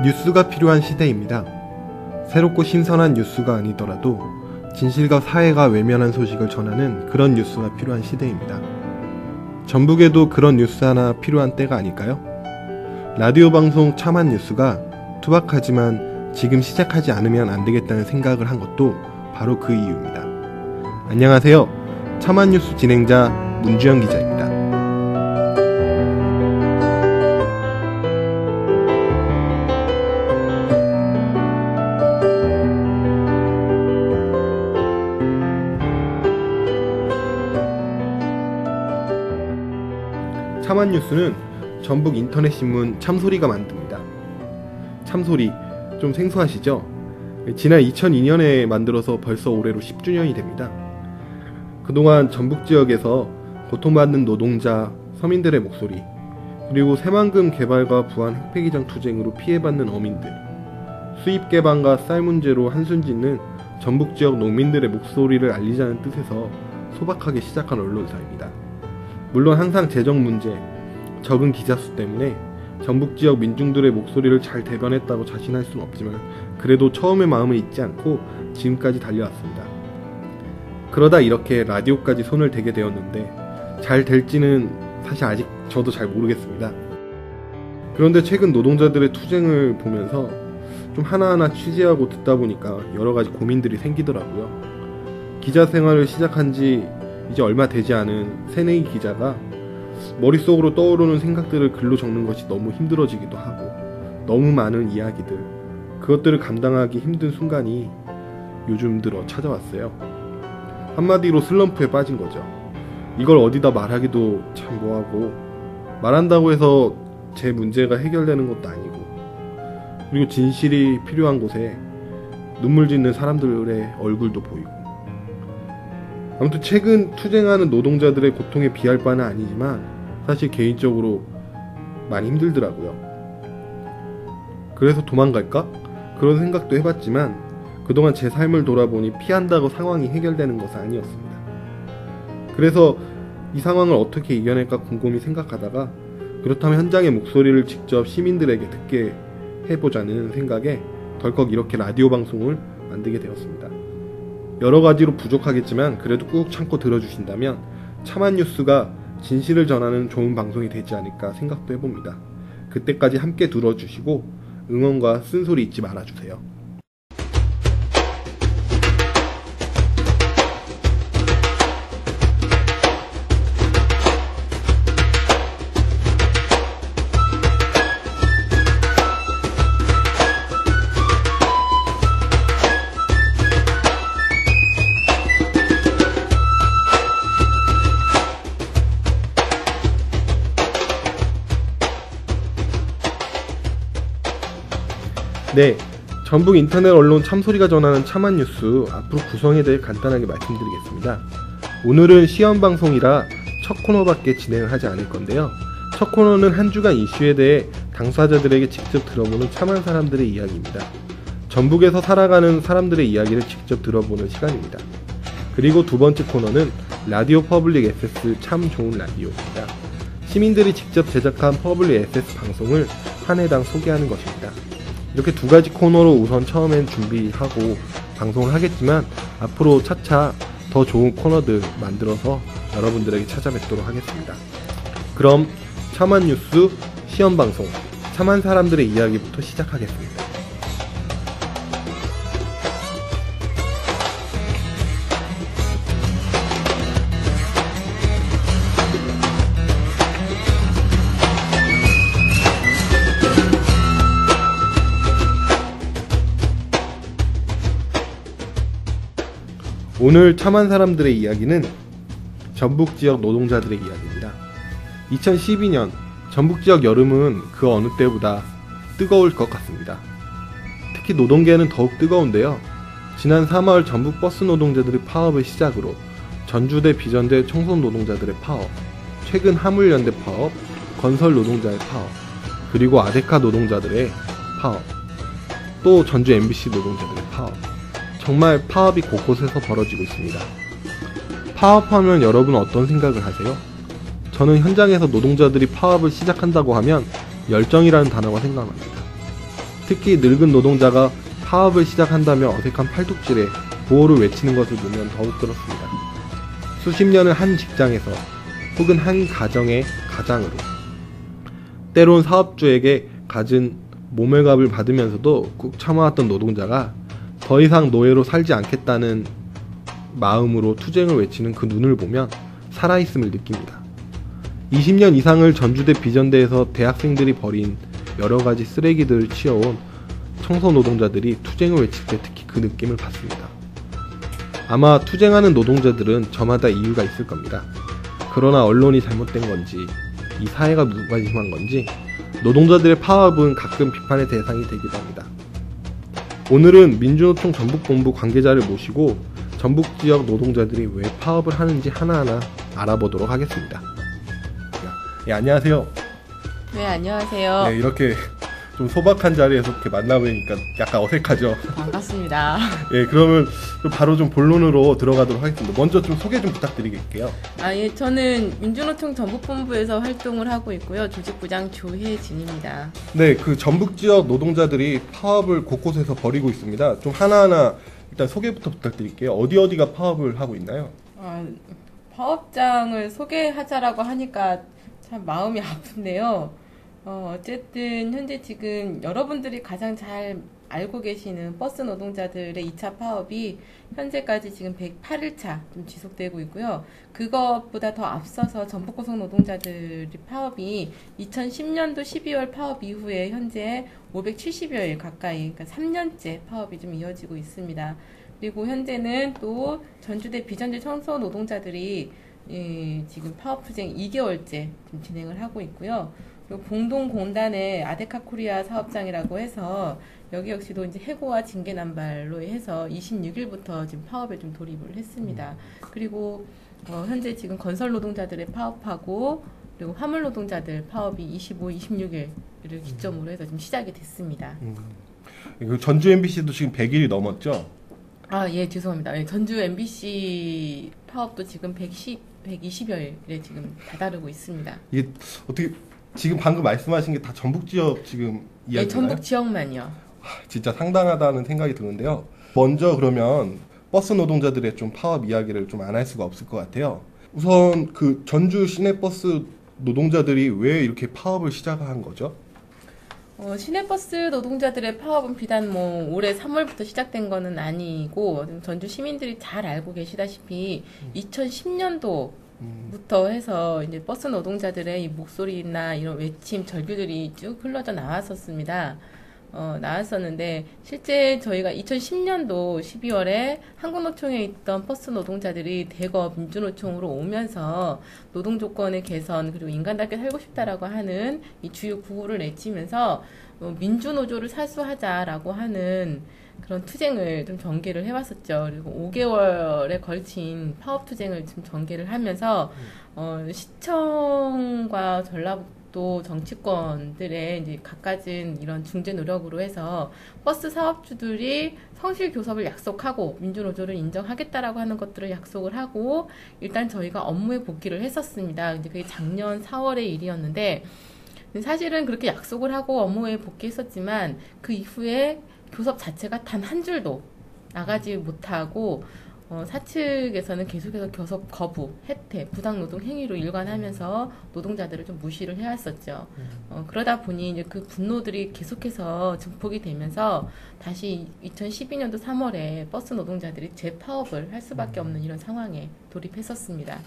뉴스가 필요한 시대입니다. 새롭고 신선한 뉴스가 아니더라도 진실과 사회가 외면한 소식을 전하는 그런 뉴스가 필요한 시대입니다. 전북에도 그런 뉴스 하나 필요한 때가 아닐까요? 라디오 방송 참한 뉴스가 투박하지만 지금 시작하지 않으면 안 되겠다는 생각을 한 것도 바로 그 이유입니다. 안녕하세요. 참한 뉴스 진행자 문주영 기자입니다. 참한 뉴스는 전북 인터넷신문 참소리가 만듭니다. 참소리 좀 생소하시죠? 지난 2002년에 만들어서 벌써 올해로 10주년이 됩니다. 그동안 전북 지역에서 고통받는 노동자, 서민들의 목소리, 그리고 새만금 개발과 부안 흑폐기장 투쟁으로 피해받는 어민들, 수입 개방과 쌀 문제로 한숨 짓는 전북 지역 농민들의 목소리를 알리자는 뜻에서 소박하게 시작한 언론사입니다. 물론 항상 재정 문제, 적은 기자 수 때문에 전북 지역 민중들의 목소리를 잘 대변했다고 자신할 수는 없지만 그래도 처음의 마음을 잊지 않고 지금까지 달려왔습니다. 그러다 이렇게 라디오까지 손을 대게 되었는데 잘 될지는 사실 아직 저도 잘 모르겠습니다. 그런데 최근 노동자들의 투쟁을 보면서 좀 하나하나 취재하고 듣다 보니까 여러 가지 고민들이 생기더라고요. 기자 생활을 시작한 지 이제 얼마 되지 않은 새내기 기자가 머릿속으로 떠오르는 생각들을 글로 적는 것이 너무 힘들어지기도 하고 너무 많은 이야기들, 그것들을 감당하기 힘든 순간이 요즘 들어 찾아왔어요. 한마디로 슬럼프에 빠진 거죠. 이걸 어디다 말하기도 참 뭐하고 말한다고 해서 제 문제가 해결되는 것도 아니고 그리고 진실이 필요한 곳에 눈물 짓는 사람들의 얼굴도 보이고 아무튼 최근 투쟁하는 노동자들의 고통에 비할 바는 아니지만 사실 개인적으로 많이 힘들더라고요. 그래서 도망갈까? 그런 생각도 해봤지만 그동안 제 삶을 돌아보니 피한다고 상황이 해결되는 것은 아니었습니다. 그래서 이 상황을 어떻게 이겨낼까 곰곰이 생각하다가 그렇다면 현장의 목소리를 직접 시민들에게 듣게 해보자는 생각에 덜컥 이렇게 라디오 방송을 만들게 되었습니다. 여러 가지로 부족하겠지만 그래도 꾹 참고 들어주신다면 참한 뉴스가 진실을 전하는 좋은 방송이 되지 않을까 생각도 해봅니다. 그때까지 함께 들어주시고 응원과 쓴소리 잊지 말아주세요. 네, 전북 인터넷 언론 참소리가 전하는 참한 뉴스 앞으로 구성에 대해 간단하게 말씀드리겠습니다. 오늘은 시험 방송이라 첫 코너밖에 진행을 하지 않을 건데요. 첫 코너는 한 주간 이슈에 대해 당사자들에게 직접 들어보는 참한 사람들의 이야기입니다. 전북에서 살아가는 사람들의 이야기를 직접 들어보는 시간입니다. 그리고 두 번째 코너는 라디오 퍼블릭 SS 참 좋은 라디오입니다. 시민들이 직접 제작한 퍼블릭 SS 방송을 한 해당 소개하는 것입니다. 이렇게 두 가지 코너로 우선 처음엔 준비하고 방송을 하겠지만 앞으로 차차 더 좋은 코너들 만들어서 여러분들에게 찾아뵙도록 하겠습니다. 그럼 참한 뉴스 시험 방송 참한 사람들의 이야기부터 시작하겠습니다. 오늘 참한 사람들의 이야기는 전북 지역 노동자들의 이야기입니다. 2012년 전북 지역 여름은 그 어느 때보다 뜨거울 것 같습니다. 특히 노동계는 더욱 뜨거운데요. 지난 3월 전북 버스 노동자들의 파업을 시작으로 전주대 비전대 청소 노동자들의 파업, 최근 화물연대 파업, 건설 노동자의 파업, 그리고 아데카 노동자들의 파업, 또 전주 MBC 노동자들의 파업, 정말 파업이 곳곳에서 벌어지고 있습니다. 파업하면 여러분 어떤 생각을 하세요? 저는 현장에서 노동자들이 파업을 시작한다고 하면 열정이라는 단어가 생각납니다. 특히 늙은 노동자가 파업을 시작한다며 어색한 팔뚝질에 구호를 외치는 것을 보면 더욱 그렇습니다. 수십 년을 한 직장에서 혹은 한 가정의 가장으로 때론 사업주에게 갖은 모멸갑을 받으면서도 꾹 참아왔던 노동자가 더 이상 노예로 살지 않겠다는 마음으로 투쟁을 외치는 그 눈을 보면 살아있음을 느낍니다. 20년 이상을 전주대 비전대에서 대학생들이 버린 여러가지 쓰레기들을 치워온 청소 노동자들이 투쟁을 외칠 때 특히 그 느낌을 받습니다. 아마 투쟁하는 노동자들은 저마다 이유가 있을 겁니다. 그러나 언론이 잘못된 건지 이 사회가 무관심한 건지 노동자들의 파업은 가끔 비판의 대상이 되기도 합니다. 오늘은 민주노총 전북본부 관계자를 모시고 전북 지역 노동자들이 왜 파업을 하는지 하나하나 알아보도록 하겠습니다. 안녕하세요. 네, 안녕하세요. 네, 이렇게 좀 소박한 자리에서 이렇게 만나보니까 약간 어색하죠. 반갑습니다. 예, 그러면 바로 좀 본론으로 들어가도록 하겠습니다. 먼저 좀 소개 좀 부탁드리겠게요. 예, 저는 민주노총 전북본부에서 활동을 하고 있고요. 조직부장 조혜진입니다. 네, 그 전북 지역 노동자들이 파업을 곳곳에서 벌이고 있습니다. 좀 하나하나 일단 소개부터 부탁드릴게요. 어디가 파업을 하고 있나요? 파업장을 소개하자라고 하니까 참 마음이 아픈데요. 어쨌든 현재 지금 여러분들이 가장 잘 알고 계시는 버스 노동자들의 2차 파업이 현재까지 지금 108일차 좀 지속되고 있고요. 그것보다 더 앞서서 전북고속 노동자들의 파업이 2010년도 12월 파업 이후에 현재 570여일 가까이, 그러니까 3년째 파업이 좀 이어지고 있습니다. 그리고 현재는 또 전주대 비전대 청소 노동자들이 지금 파업 투쟁 2개월째 좀 진행을 하고 있고요. 그리고 공동공단의 아데카 코리아 사업장이라고 해서 여기 역시도 이제 해고와 징계 남발로 해서 26일부터 지금 파업에 좀 돌입을 했습니다. 그리고 현재 지금 건설 노동자들의 파업하고 그리고 화물 노동자들 파업이 25, 26일을 기점으로 해서 지금 시작이 됐습니다. 전주 MBC도 지금 100일이 넘었죠? 예, 죄송합니다. 전주 MBC 파업도 지금 120여일에 지금 다다르고 있습니다. 이게 어떻게 지금 방금 말씀하신 게 다 전북 지역 지금 이야기인가요? 네, 전북 지역만요. 진짜 상당하다는 생각이 드는데요. 먼저 그러면 버스 노동자들의 좀 파업 이야기를 좀 안 할 수가 없을 것 같아요. 우선 그 전주 시내버스 노동자들이 왜 이렇게 파업을 시작한 거죠? 시내버스 노동자들의 파업은 비단 올해 3월부터 시작된 거는 아니고 전주 시민들이 잘 알고 계시다시피 2010년도 부터 해서 이제 버스 노동자들의 이 목소리나 이런 외침, 절규들이 쭉 흘러져 나왔었습니다. 나왔었는데 실제 저희가 2010년도 12월에 한국노총에 있던 버스 노동자들이 대거 민주노총으로 오면서 노동 조건의 개선 그리고 인간답게 살고 싶다라고 하는 이 주요 구호를 내치면서 민주노조를 사수하자라고 하는 그런 투쟁을 좀 전개를 해왔었죠. 그리고 5개월에 걸친 파업 투쟁을 좀 전개를 하면서 시청과 전라북도 정치권들의 이제 갖가진 이런 중재 노력으로 해서 버스 사업주들이 성실 교섭을 약속하고 민주노조를 인정하겠다라고 하는 것들을 약속을 하고 일단 저희가 업무에 복귀를 했었습니다. 이제 그게 작년 4월의 일이었는데 사실은 그렇게 약속을 하고 업무에 복귀했었지만 그 이후에 교섭 자체가 단 한 줄도 나가지 못하고 사측에서는 계속해서 교섭 거부, 해태, 부당노동 행위로 일관하면서 노동자들을 좀 무시를 해왔었죠. 그러다 보니 이제 그 분노들이 계속해서 증폭이 되면서 다시 2012년도 3월에 버스 노동자들이 재파업을 할 수밖에 없는 이런 상황에 돌입했었습니다.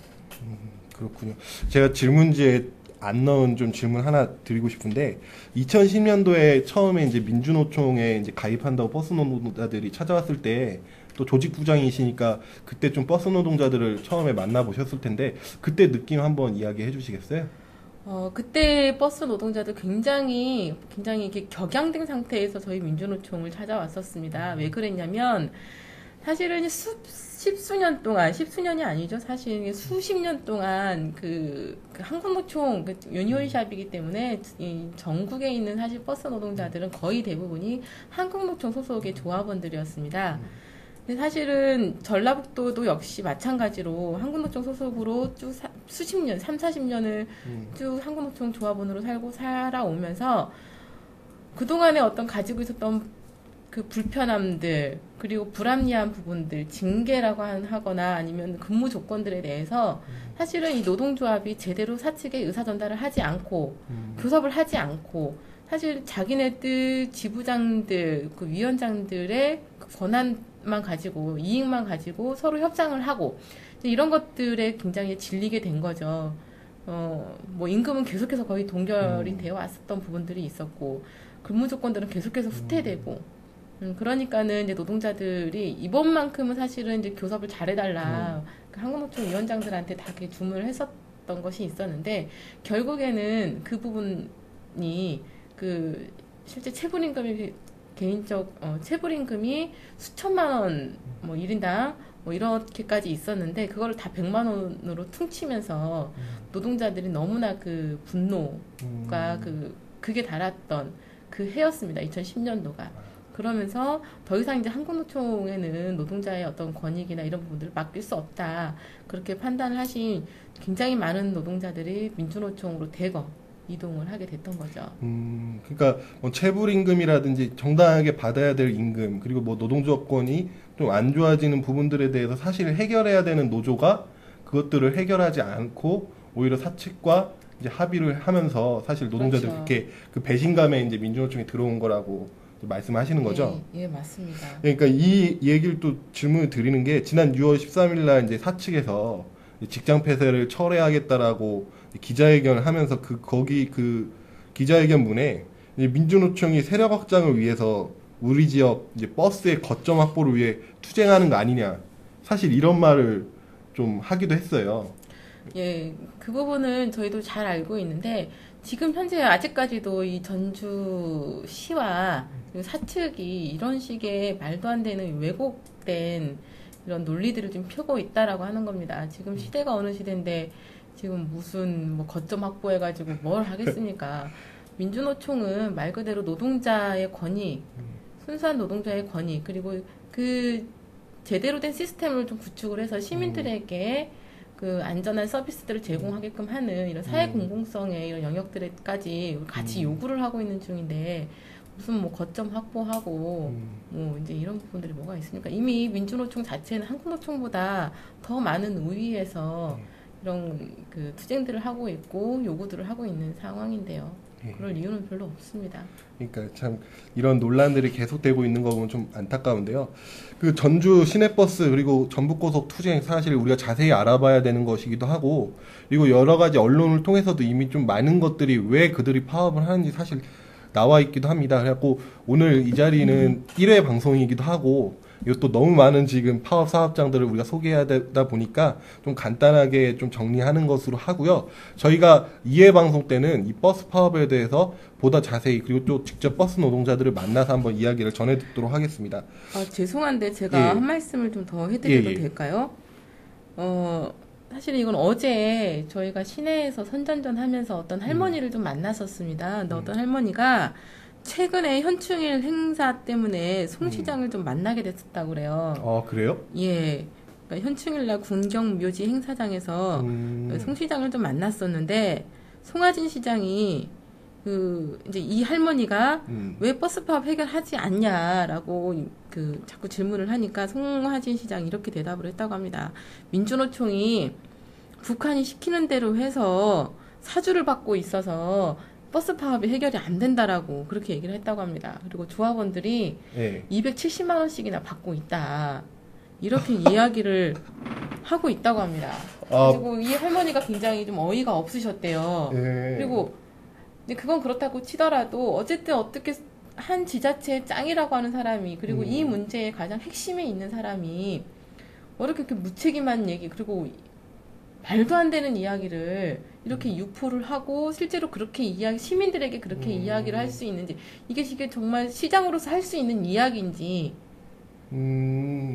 그렇군요. 제가 질문지에 안 넣은 좀 질문 하나 드리고 싶은데 2010년도에 처음에 이제 민주노총에 이제 가입한다고 버스 노동자들이 찾아왔을 때 또 조직부장이시니까 그때 좀 버스 노동자들을 처음에 만나보셨을 텐데 그때 느낌 한번 이야기해 주시겠어요? 그때 버스 노동자들 굉장히 이렇게 격양된 상태에서 저희 민주노총을 찾아왔었습니다. 왜 그랬냐면 사실은 십수년 동안, 십수년이 아니죠. 사실 수십 년 동안 그 한국노총 유니온샵이기 때문에 이 전국에 있는 사실 버스 노동자들은 거의 대부분이 한국노총 소속의 조합원들이었습니다. 근데 사실은 전라북도도 역시 마찬가지로 한국노총 소속으로 쭉 수십 년, 30, 40년을 쭉 한국노총 조합원으로 살아오면서 그동안에 어떤 가지고 있었던 그 불편함들, 그리고 불합리한 부분들, 징계라고 하거나 아니면 근무 조건들에 대해서 사실은 이 노동조합이 제대로 사측에 의사전달을 하지 않고, 교섭을 하지 않고, 사실 자기네들 지부장들, 그 위원장들의 그 권한만 가지고, 이익만 가지고 서로 협상을 하고, 이런 것들에 굉장히 질리게 된 거죠. 뭐 임금은 계속해서 거의 동결이 되어 왔었던 부분들이 있었고, 근무 조건들은 계속해서 후퇴되고, 그러니까는 이제 노동자들이 이번만큼은 사실은 이제 교섭을 잘해달라. 그 한국노총 위원장들한테 다 그렇게 주문을 했었던 것이 있었는데, 결국에는 그 부분이 그 실제 체불임금이 체불임금이 수천만 원, 뭐 1인당 뭐 이렇게까지 있었는데, 그거를 다 100만 원으로 퉁치면서 노동자들이 너무나 그 분노가 그게 달았던 그 해였습니다. 2010년도가. 그러면서 더 이상 이제 한국노총에는 노동자의 어떤 권익이나 이런 부분들을 맡길 수 없다. 그렇게 판단을 하신 굉장히 많은 노동자들이 민주노총으로 대거 이동을 하게 됐던 거죠. 그러니까 뭐 체불임금이라든지 정당하게 받아야 될 임금, 그리고 뭐 노동 조건이 좀 안 좋아지는 부분들에 대해서 사실 해결해야 되는 노조가 그것들을 해결하지 않고 오히려 사측과 이제 합의를 하면서 사실 노동자들 그렇죠. 그렇게 그 배신감에 이제 민주노총에 들어온 거라고 말씀하시는 거죠. 예, 맞습니다. 그러니까 이 얘기를 또 질문을 드리는 게, 지난 6월 13일 날 이제 사측에서 직장 폐쇄를 철회하겠다라고 기자회견을 하면서 거기 기자회견문에 이제 민주노총이 세력 확장을 위해서 우리 지역 이제 버스의 거점 확보를 위해 투쟁하는 거 아니냐, 사실 이런 말을 좀 하기도 했어요. 예, 그 부분은 저희도 잘 알고 있는데, 지금 현재 아직까지도 이 전주시와 사측이 이런 식의 말도 안 되는 왜곡된 이런 논리들을 좀 펴고 있다라고 하는 겁니다. 지금 시대가 어느 시대인데 지금 무슨 뭐 거점 확보해가지고 뭘 하겠습니까? 민주노총은 말 그대로 노동자의 권익, 순수한 노동자의 권익, 그리고 그 제대로 된 시스템을 좀 구축을 해서 시민들에게 그 안전한 서비스들을 제공하게끔 하는 이런 사회 공공성의 이런 영역들까지 같이 요구를 하고 있는 중인데, 무슨 뭐 거점 확보하고 뭐 이제 이런 부분들이 뭐가 있습니까? 이미 민주노총 자체는 한국노총보다 더 많은 우위에서 이런 그 투쟁들을 하고 있고 요구들을 하고 있는 상황인데요. 그럴 이유는 별로 없습니다. 그러니까 참 이런 논란들이 계속되고 있는 거 보면 좀 안타까운데요. 그 전주 시내버스 그리고 전북고속 투쟁, 사실 우리가 자세히 알아봐야 되는 것이기도 하고, 그리고 여러 가지 언론을 통해서도 이미 좀 많은 것들이 왜 그들이 파업을 하는지 사실 나와 있기도 합니다. 그래갖고 오늘 이 자리는 1회 방송이기도 하고, 이것도 너무 많은 지금 파업 사업장들을 우리가 소개해야 되다 보니까 좀 간단하게 좀 정리하는 것으로 하고요. 저희가 2회 방송 때는 이 버스 파업에 대해서 보다 자세히, 그리고 또 직접 버스 노동자들을 만나서 한번 이야기를 전해 듣도록 하겠습니다. 죄송한데 제가 예. 한 말씀을 좀 더 해드려도 예. 될까요? 사실 이건 어제 저희가 시내에서 선전전 하면서 어떤 할머니를 좀 만났었습니다. 근데 어떤 할머니가 최근에 현충일 행사 때문에 송 시장을 좀 만나게 됐었다고 그래요. 그래요? 예. 그러니까 현충일날 군경묘지 행사장에서 송 시장을 좀 만났었는데, 송하진 시장이 이제 이 할머니가 왜 버스 파업 해결하지 않냐라고 자꾸 질문을 하니까 송하진 시장이 이렇게 대답을 했다고 합니다. 민주노총이 북한이 시키는 대로 해서 사주를 받고 있어서 버스 파업이 해결이 안 된다라고 그렇게 얘기를 했다고 합니다. 그리고 조합원들이 270만 원씩이나 받고 있다, 이렇게 이야기를 하고 있다고 합니다. 그리고 이 할머니가 굉장히 좀 어이가 없으셨대요. 그리고 근데 그건 그렇다고 치더라도 어쨌든 어떻게 한 지자체의 짱이라고 하는 사람이, 그리고 이 문제의 가장 핵심에 있는 사람이 이렇게 무책임한 얘기, 그리고 말도 안 되는 이야기를 이렇게 유포를 하고 실제로 그렇게 시민들에게 그렇게 이야기를 할 수 있는지, 이게 정말 시장으로서 할 수 있는 이야기인지,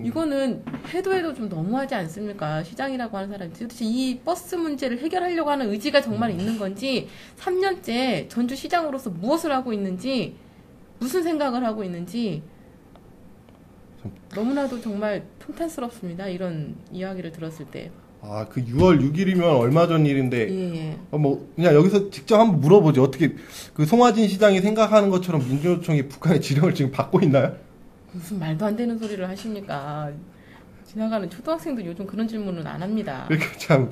이거는 해도 좀 너무하지 않습니까? 시장이라고 하는 사람이 도대체 이 버스 문제를 해결하려고 하는 의지가 정말 있는 건지, 3년째 전주 시장으로서 무엇을 하고 있는지, 무슨 생각을 하고 있는지 너무나도 정말 통탄스럽습니다. 이런 이야기를 들었을 때. 아, 그 6월 6일이면 얼마 전 일인데, 예. 뭐, 그냥 여기서 직접 한번 물어보죠. 어떻게, 그 송화진 시장이 생각하는 것처럼 민주노총이 북한의 지령을 지금 받고 있나요? 무슨 말도 안 되는 소리를 하십니까? 지나가는 초등학생도 요즘 그런 질문은 안 합니다. 그러니까 참,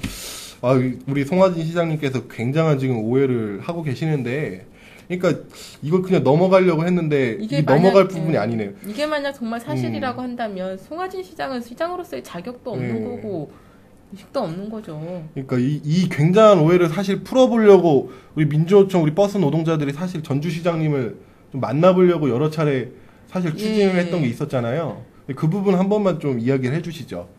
아, 우리 송화진 시장님께서 굉장한 지금 오해를 하고 계시는데, 그러니까 이걸 그냥 넘어가려고 했는데, 이게 넘어갈 부분이 아니네요. 이게 만약 정말 사실이라고 한다면, 송화진 시장은 시장으로서의 자격도 없는 거고, 의식도 없는 거죠. 그러니까 이 굉장한 오해를 사실 풀어보려고 우리 민주노총 우리 버스 노동자들이 사실 전주시장님을 좀 만나보려고 여러 차례 사실 추진을 했던 게 있었잖아요. 그 부분 한 번만 좀 이야기를 해주시죠.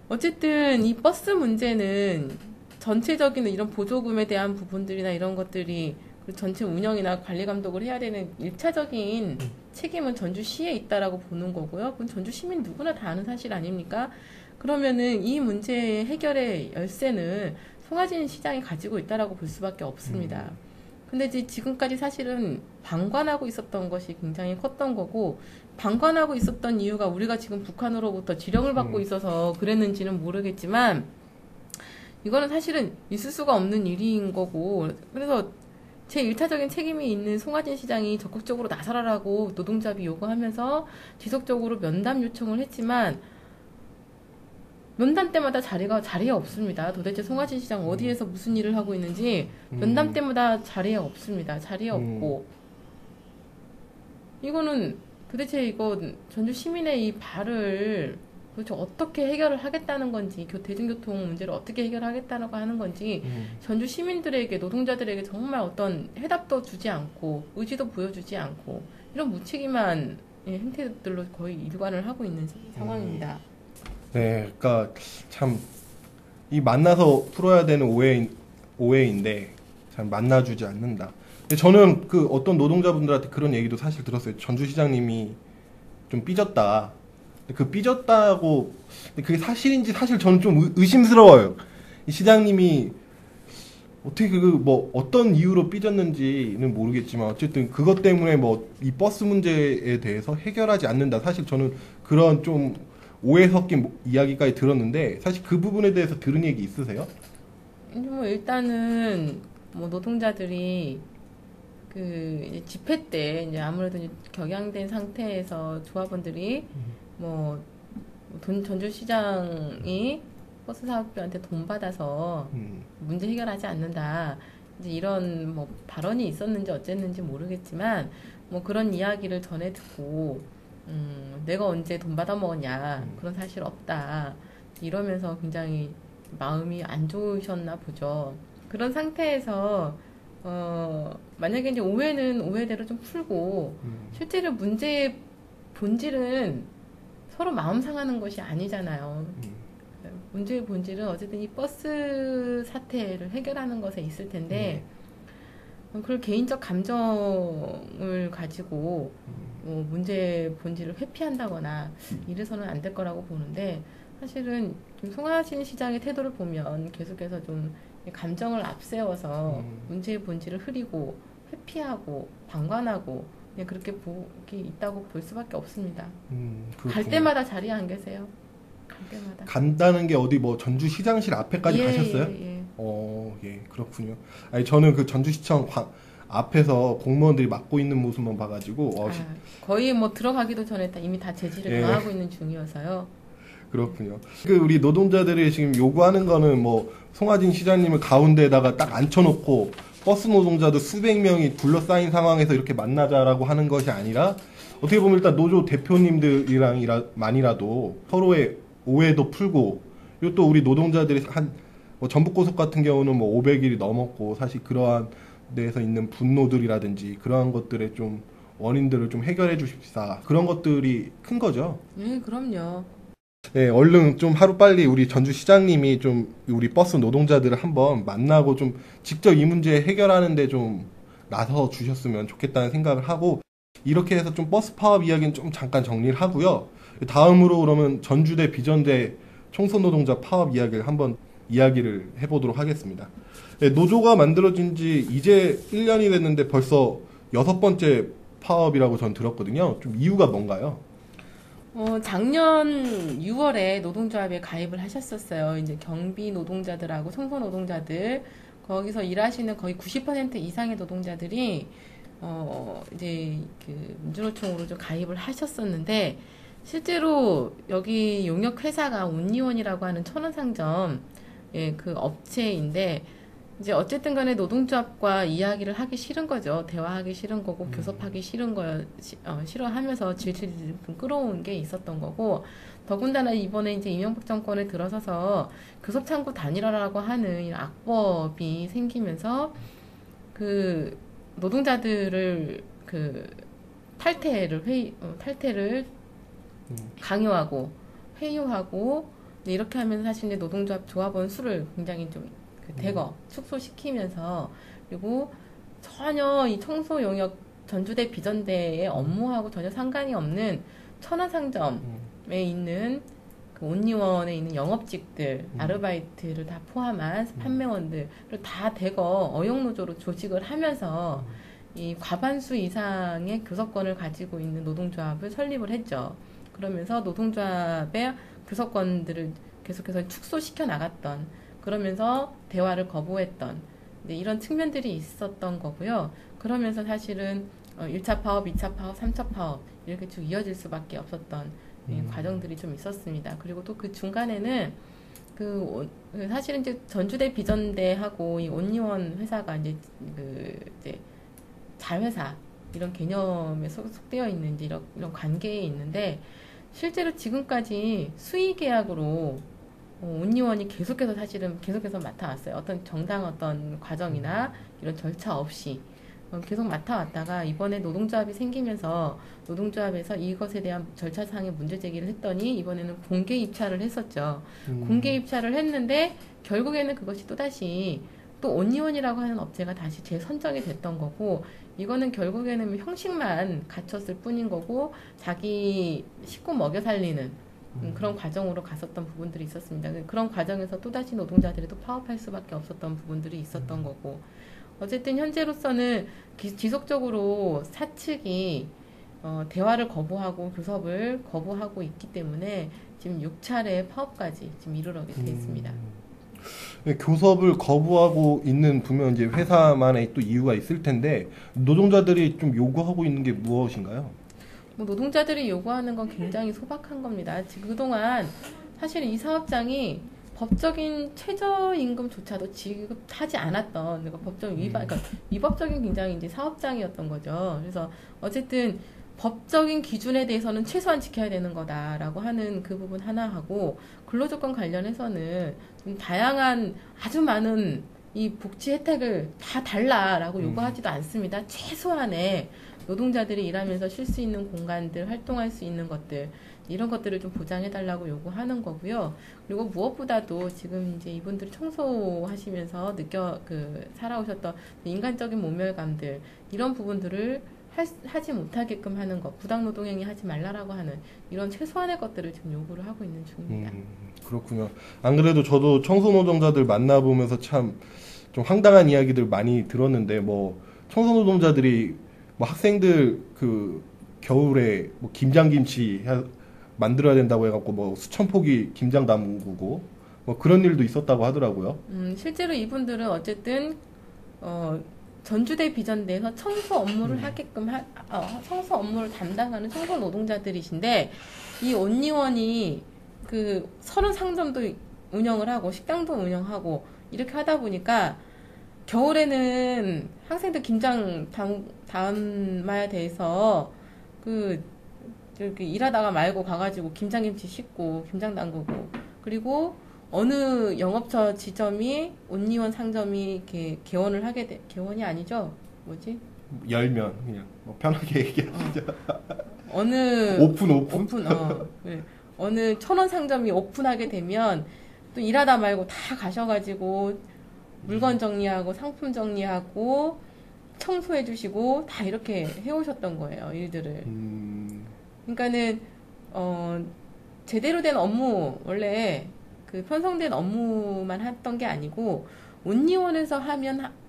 어쨌든 이 버스 문제는 전체적인 이런 보조금에 대한 부분들이나 이런 것들이 전체 운영이나 관리 감독을 해야 되는 1차적인 책임은 전주시에 있다라고 보는 거고요. 그건 전주 시민 누구나 다 아는 사실 아닙니까? 그러면은 이 문제의 해결의 열쇠는 송화진 시장이 가지고 있다라고 볼 수밖에 없습니다. 근데 이제 지금까지 사실은 방관하고 있었던 것이 굉장히 컸던 거고, 방관하고 있었던 이유가 우리가 지금 북한으로부터 지령을 받고 있어서 그랬는지는 모르겠지만, 이거는 사실은 있을 수가 없는 일인 거고, 그래서 제 1차적인 책임이 있는 송화진 시장이 적극적으로 나서라라고 노동자비 요구하면서 지속적으로 면담 요청을 했지만, 면담 때마다 자리에 없습니다. 도대체 송화진 시장 어디에서 무슨 일을 하고 있는지 면담 때마다 자리에 없습니다. 자리에 없고, 이거는 도대체 이거 전주 시민의 이 발을 도대체 어떻게 해결을 하겠다는 건지, 대중교통 문제를 어떻게 해결하겠다고 하는 건지, 전주 시민들에게, 노동자들에게 정말 어떤 해답도 주지 않고 의지도 보여주지 않고 이런 무책임한 행태들로 거의 일관을 하고 있는 상황입니다. 네, 그러니까 참 이 만나서 풀어야 되는 오해인데 참 만나주지 않는다. 근데 저는 그 어떤 노동자분들한테 그런 얘기도 사실 들었어요. 전주시장님이 좀 삐졌다. 그 삐졌다고 그게 사실인지 사실 저는 좀 의심스러워요. 이 시장님이 어떻게 뭐 어떤 이유로 삐졌는지는 모르겠지만 어쨌든 그것 때문에 뭐 이 버스 문제에 대해서 해결하지 않는다. 사실 저는 그런 좀 오해 섞인 이야기까지 들었는데 사실 그 부분에 대해서 들은 얘기 있으세요? 뭐 일단은 뭐 노동자들이 그 이제 집회 때 이제 아무래도 이제 격양된 상태에서 조합원들이 뭐 전주시장이 버스 사업주한테 돈 받아서 문제 해결하지 않는다. 이제 이런 뭐 발언이 있었는지 어쨌는지 모르겠지만 뭐 그런 이야기를 전해 듣고 내가 언제 돈 받아 먹었냐, 그런 사실 없다, 이러면서 굉장히 마음이 안 좋으셨나 보죠. 그런 상태에서 만약에 이제 오해는 오해대로 좀 풀고 실제로 문제의 본질은 서로 마음 상하는 것이 아니잖아요. 문제의 본질은 어쨌든 이 버스 사태를 해결하는 것에 있을 텐데 그걸 개인적 감정을 가지고 문제의 본질을 회피한다거나 이래서는 안 될 거라고 보는데, 사실은 송화진 시장의 태도를 보면 계속해서 좀 감정을 앞세워서 문제의 본질을 흐리고 회피하고 방관하고 그렇게 있다고 볼 수밖에 없습니다. 갈 때마다 자리에 안 계세요. 갈 때마다. 간다는 게 어디 뭐 전주시장실 앞에까지 가셨어요? 예, 그렇군요. 아니 저는 그 전주시청 앞에서 공무원들이 맡고 있는 모습만 봐가지고 거의 뭐 들어가기도 전에 이미 다 제지를 당하고 있는 중이어서요. 그렇군요. 그 우리 노동자들이 지금 요구하는 거는 뭐 송화진 시장님을 가운데에다가 딱 앉혀놓고 버스 노동자들 수백 명이 둘러싸인 상황에서 이렇게 만나자라고 하는 것이 아니라 어떻게 보면 일단 노조 대표님들이랑만이라도 서로의 오해도 풀고, 그리고 또 우리 노동자들이 뭐 전북고속 같은 경우는 뭐 500일이 넘었고 사실 그러한 데에서 있는 분노들이라든지 그러한 것들의 좀 원인들을 좀 해결해 주십사, 그런 것들이 큰 거죠. 네, 그럼요. 네, 얼른 좀 하루빨리 우리 전주시장님이 좀 우리 버스 노동자들을 한번 만나고 좀 직접 이 문제 해결하는데 좀 나서 주셨으면 좋겠다는 생각을 하고, 이렇게 해서 좀 버스 파업 이야기는 좀 잠깐 정리를 하고요. 다음으로 그러면 전주대 비전대 총선 노동자 파업 이야기를 한번 이야기를 해보도록 하겠습니다. 네, 노조가 만들어진 지 이제 1년이 됐는데 벌써 6번째 파업이라고 전 들었거든요. 좀 이유가 뭔가요? 작년 6월에 노동조합에 가입을 하셨었어요. 이제 경비 노동자들하고 청소 노동자들, 거기서 일하시는 거의 90% 이상의 노동자들이, 이제 그 민주노총으로 좀 가입을 하셨었는데, 실제로 여기 용역 회사가 온리원이라고 하는 천원상점, 예, 그 업체인데, 이제 어쨌든 간에 노동조합과 이야기를 하기 싫은 거죠. 대화하기 싫은 거고, 교섭하기 싫은 싫어하면서 질질 좀 끌어온 게 있었던 거고, 더군다나 이번에 이제 이명박 정권에 들어서서 교섭창구 단일화라고 하는 이 악법이 생기면서 그 노동자들을 그 탈퇴를 강요하고 회유하고 이렇게 하면서 사실 이제 노동조합 조합원 수를 굉장히 좀 대거 축소시키면서 그리고 전혀 이 청소 용역 전주대 비전대의 업무하고 전혀 상관이 없는 천원상점에 있는 그 온리원에 있는 영업직들, 아르바이트를 다 포함한 판매원들을 다 대거 어용노조로 조직을 하면서 이 과반수 이상의 교섭권을 가지고 있는 노동조합을 설립을 했죠. 그러면서 노동조합의 교섭권들을 계속해서 축소시켜 나갔던, 그러면서 대화를 거부했던 이런 측면들이 있었던 거고요. 그러면서 사실은 1차 파업, 2차 파업, 3차 파업 이렇게 쭉 이어질 수밖에 없었던 과정들이 좀 있었습니다. 그리고 또 그 중간에는 사실은 이제 전주대 비전대하고 이 온리원 회사가 이제 자회사 이런 개념에 속되어 있는 이런 관계에 있는데, 실제로 지금까지 수의 계약으로 온리원이 계속해서 맡아왔어요. 어떤 정당 어떤 과정이나 이런 절차 없이 계속 맡아왔다가 이번에 노동조합이 생기면서 노동조합에서 이것에 대한 절차상의 문제 제기를 했더니 이번에는 공개 입찰을 했었죠. 공개 입찰을 했는데 결국에는 그것이 또다시 또 온리원이라고 하는 업체가 다시 재선정이 됐던 거고, 이거는 결국에는 형식만 갖췄을 뿐인 거고 자기 식구 먹여 살리는 그런 과정으로 갔었던 부분들이 있었습니다. 그런 과정에서 또다시 노동자들이 또 파업할 수밖에 없었던 부분들이 있었던 거고, 어쨌든 현재로서는 지속적으로 사측이 대화를 거부하고 교섭을 거부하고 있기 때문에 지금 6차례 파업까지 지금 이르게 돼 있습니다. 교섭을 거부하고 있는 분명 이제 회사만의 또 이유가 있을 텐데, 노동자들이 좀 요구하고 있는 게 무엇인가요? 노동자들이 요구하는 건 굉장히 소박한 겁니다. 지금 그동안 사실 이 사업장이 법적인 최저임금조차도 지급하지 않았던, 그러니까 법적 위반, 그러니까 위법적인 굉장히 이제 사업장이었던 거죠. 그래서 어쨌든 법적인 기준에 대해서는 최소한 지켜야 되는 거다라고 하는 그 부분 하나 하고, 근로조건 관련해서는 좀 다양한 아주 많은 이 복지 혜택을 다 달라라고 요구하지도 않습니다. 최소한의 노동자들이 일하면서 쉴 수 있는 공간들, 활동할 수 있는 것들, 이런 것들을 좀 보장해달라고 요구하는 거고요. 그리고 무엇보다도 지금 이제 이분들이 청소하시면서 살아오셨던 인간적인 모멸감들, 이런 부분들을 하지 못하게끔 하는 것, 부당노동행위 하지 말라라고 하는 이런 최소한의 것들을 지금 요구를 하고 있는 중입니다. 그렇군요. 안 그래도 저도 청소노동자들 만나보면서 참 좀 황당한 이야기들 많이 들었는데, 청소노동자들이 학생들 겨울에 김장김치 만들어야 된다고 해갖고 수천 포기 김장 담그고 그런 일도 있었다고 하더라고요. 실제로 이분들은 어쨌든 전주대 비전대에서 청소 업무를 하게끔 청소 업무를 담당하는 청소 노동자들이신데, 이 온리원이 그 30상점도 운영을 하고 식당도 운영하고 이렇게 하다 보니까 겨울에는 학생들 김장 담아야 돼서 일하다가 말고 가가지고 김장김치 씻고 김장 담그고, 그리고 어느 영업처 지점이 온리원 상점이 이렇게 개원이 아니죠? 열면 그냥 편하게 얘기하시죠. 어느 오픈 네. 어느 천원 상점이 오픈하게 되면 또 일하다 말고 다 가셔가지고 물건 정리하고 상품 정리하고 청소해 주시고 다 이렇게 해오셨던 거예요, 일들을. 그러니까는 제대로 된 업무, 원래 편성된 업무만 했던 게 아니고 온리원에서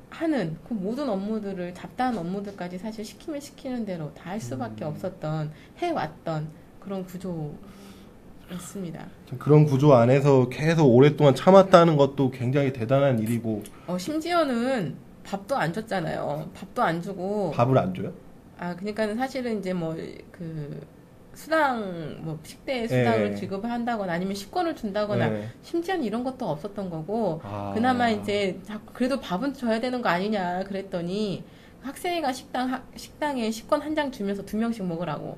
하는 그 모든 업무들을, 잡다한 업무들까지 사실 시키면 시키는 대로 다 할 수밖에 없었던, 해왔던 그런 구조였습니다. 그런 구조 안에서 계속 오랫동안 참았다는 것도 굉장히 대단한 일이고. 심지어는 밥도 안 줬잖아요. 밥도 안 주고. 밥을 안 줘요? 그러니까는 사실은 이제 뭐 그 수당, 뭐 식대 수당을 예. 지급을 한다거나 아니면 식권을 준다거나 예. 심지어는 이런 것도 없었던 거고. 그나마 이제 그래도 밥은 줘야 되는 거 아니냐 그랬더니 학생회가 식당에 식권 한 장 주면서 2명씩 먹으라고.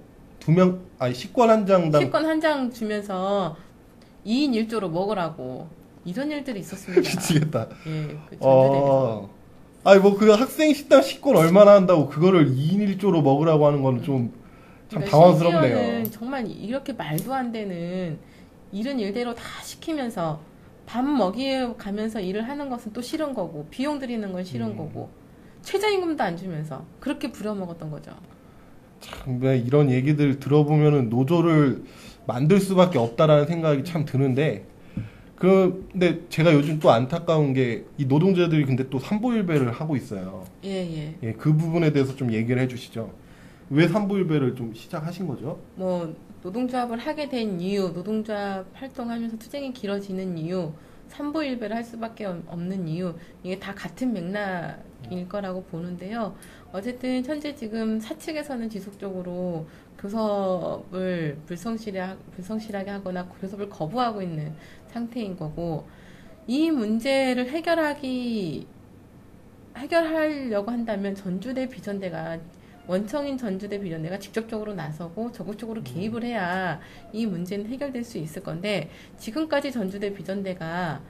식권 한 장당. 식권 한 장 주면서 2인 1조로 먹으라고. 이런 일들이 있었습니다. 미치겠다. 예, 그 전주대에서. 그 학생 식당 식권 얼마나 한다고 그거를 2인 1조로 먹으라고 하는 건 좀 참 그러니까 당황스럽네요. 심지어는 정말 이렇게 말도 안 되는 일은 일대로 다 시키면서 밥 먹이가면서 일을 하는 것은 또 싫은 거고 비용 들이는 건 싫은 거고 최저임금도 안 주면서 그렇게 부려먹었던 거죠. 참 이런 얘기들 들어보면은 노조를 만들 수밖에 없다라는 생각이 참 드는데 근데 제가 요즘 또 안타까운 게 이 노동자들이 근데 또 삼보일배를 하고 있어요. 예. 예, 그 부분에 대해서 좀 얘기를 해주시죠. 왜 삼보일배를 좀 시작하신 거죠? 뭐 노동조합을 하게 된 이유, 노동조합 활동하면서 투쟁이 길어지는 이유, 삼보일배를 할 수밖에 없는 이유, 이게 다 같은 맥락일 거라고 보는데요. 어쨌든 현재 지금 사측에서는 지속적으로 교섭을 불성실하게 하거나 교섭을 거부하고 있는 상태인 거고, 이 문제를 해결하려고 한다면 전주대 비전대가 원청인 전주대 비전대가 직접적으로 나서고 적극적으로 개입을 해야 이 문제는 해결될 수 있을 건데 지금까지 전주대 비전대가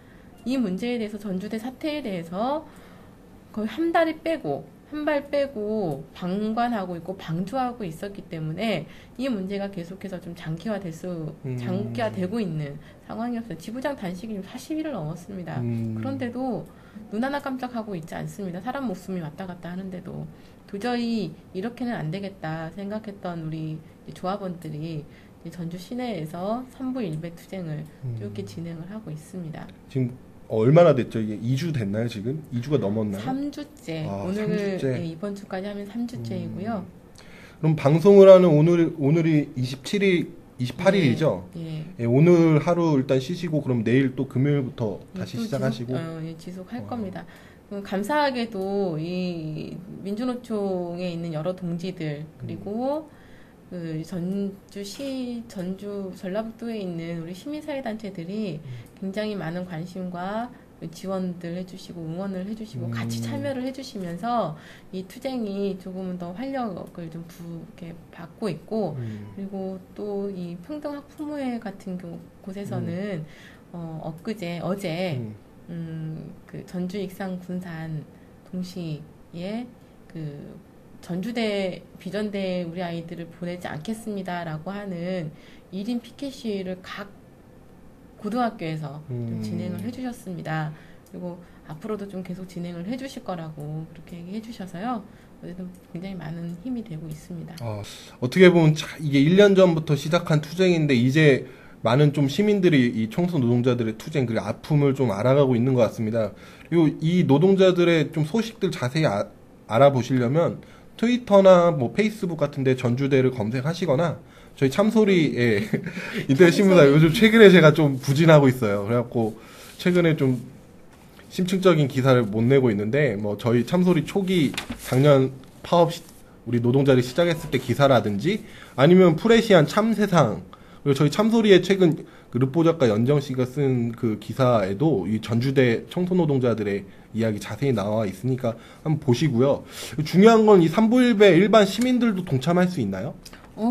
이 문제에 대해서 전주대 사태에 대해서 거의 한 발 빼고 방관하고 있고 방조하고 있었기 때문에 이 문제가 계속해서 좀 장기화되고 있는 상황이었어요. 지부장 단식이 40일을 넘었습니다. 그런데도 눈 하나 깜짝하고 있지 않습니다. 사람 목숨이 왔다 갔다 하는데도 도저히 이렇게는 안 되겠다 생각했던 우리 조합원들이 전주 시내에서 3부 일배 투쟁을 이렇게 진행을 하고 있습니다. 지금 얼마나 됐죠? 이게 2주 됐나요, 지금? 2주가 넘었나요? 3주째. 오늘 3주째. 이번 주까지 하면 3주째이고요. 그럼 방송을 하는 오늘이 28일이죠? 예. 오늘 하루 일단 쉬시고 그럼 내일 또 금요일부터 다시 시작하시고 지속할 겁니다. 감사하게도 이 민주노총에 있는 여러 동지들 그리고 그 전주 전라북도에 있는 우리 시민사회단체들이 굉장히 많은 관심과 지원들 해주시고 응원을 해주시고 같이 참여를 해주시면서 이 투쟁이 조금은 더 활력을 좀 이렇게 받고 있고 그리고 또 이 평등학부모회 같은 곳에서는 어제 그 전주 익산 군산 동시에 그 전주대 비전대에 우리 아이들을 보내지 않겠습니다라고 하는 1인 피켓 시위를 각 고등학교에서 좀 진행을 해주셨습니다. 그리고 앞으로도 좀 계속 진행을 해주실 거라고 그렇게 얘기해 주셔서요. 어쨌든 굉장히 많은 힘이 되고 있습니다. 어떻게 보면 이게 1년 전부터 시작한 투쟁인데 이제 많은 좀 시민들이 이 청소 노동자들의 투쟁 그리고 아픔을 좀 알아가고 있는 것 같습니다. 그리고 이 노동자들의 좀 소식들 자세히 알아보시려면 트위터나 뭐 페이스북 같은데 전주대를 검색하시거나 저희 참소리에 인터넷 신문사 요즘 최근에 제가 좀 부진하고 있어요. 그래갖고 최근에 좀 심층적인 기사를 못 내고 있는데 뭐 저희 참소리 초기 작년 파업 우리 노동자들이 시작했을 때 기사라든지 아니면 프레시안 참세상 그리고 저희 참소리에 최근 그 르포 작가 연정 씨가 쓴 그 기사에도 이 전주대 청소노동자들의 이야기 자세히 나와 있으니까 한번 보시고요. 중요한 건 이 삼부일배 일반 시민들도 동참할 수 있나요?